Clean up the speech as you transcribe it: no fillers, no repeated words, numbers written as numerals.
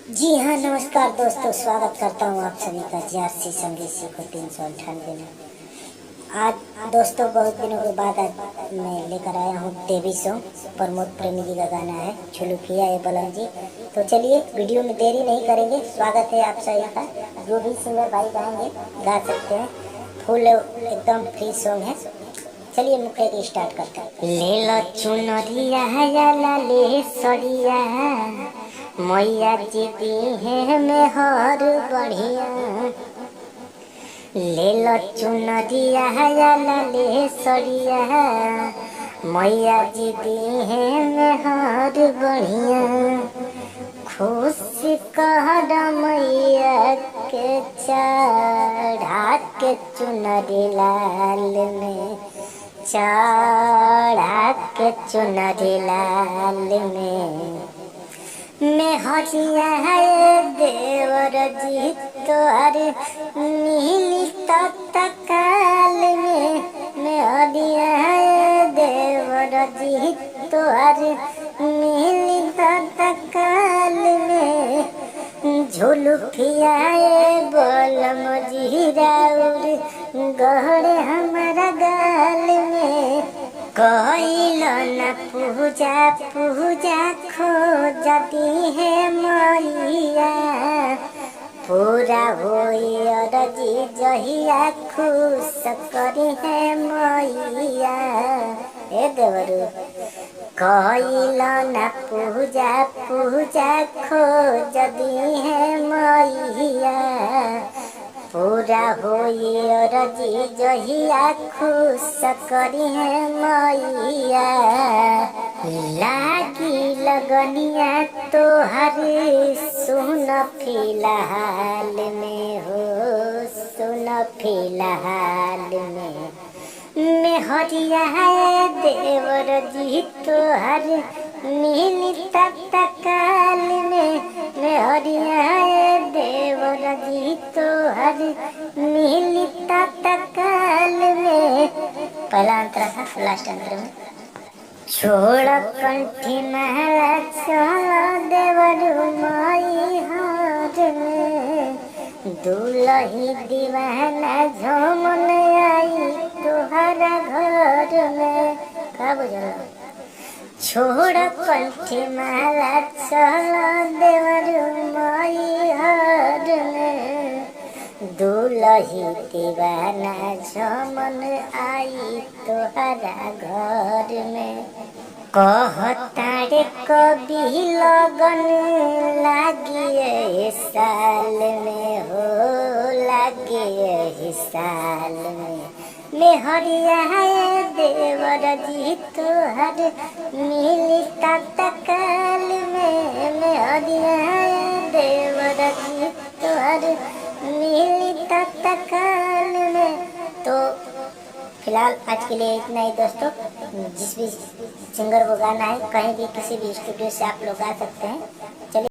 जी हाँ, नमस्कार दोस्तों, स्वागत करता हूँ आप सभी का जीआरसी संगीत सीखो 398 में। आज दोस्तों बहुत दिनों के बाद आज मैं लेकर आया हूँ देवी सॉन्ग। प्रमोद प्रेमी जी का गाना है, छुलुकिया ए बलम जी। तो चलिए वीडियो में देरी नहीं करेंगे, स्वागत है आप सभी का। जो भी सिंगर भाई गाएंगे गा सकते हैं, फुल एकदम फ्री सॉन्ग है। चलिए मुख्य की स्टार्ट करते हैं। ले लो चुनरिया या लाले सरिया, मैया जी दी है मेहर बढ़िया। ले लो चुनरिया या लाले सरिया, मैया जी दी है मेहर बढ़िया। खुश कहर मैया के चढ़ा के चुनरी लाल में, चढ़ा के चुनरी लाल में। मैं हरिया है देवर जी तोहर नीली तत्काल में। मैं हरिया है देवर जी तोहर नीली तत्काल में। झुलुकिया बोलम जी राउर गहरे हमारा गाल में। कइलो न पूजा पूजा खोजती है मैया, पूरा होई अरजी जहिया खुश करी है मैया। ए देवरू कइलो न पूजा पूजा खोजती है मैया, पूरा होई अरजी जहिया खुश करी है मैया। लागी लगनिया तोहर सुन फिलहाल में हो, सुन फिलहाल में। मैं हरिया है देवर जी तोहर नीली तत्काल में। मैं हरिया है देवर जी तोहर नीली तत्काल में। पहला अंतरा था, लास्ट अंतरा में। छोड़ कंठी महला चल देवर माई हाथ में, दूल्ही दीवाना झूमन आई तुहरा घर में। का बुझल? छोड़ कंठी माला चल देवर माई हाथ में, दूल्ही दीवाना झूमन आई तुहरा घर में। कहतारे कभी लगन लागिए साल में हो, लागिए साल में। मैं हरिया है देवर जी तोहर नीली तत्काल में। मैं हरिया है देवर जी तोहर नीली तत्काल में। तो फिलहाल आज के लिए इतना ही दोस्तों। जिस भी सिंगर को गाना है कहीं भी किसी भी स्टूडियो से आप लोग गा सकते हैं।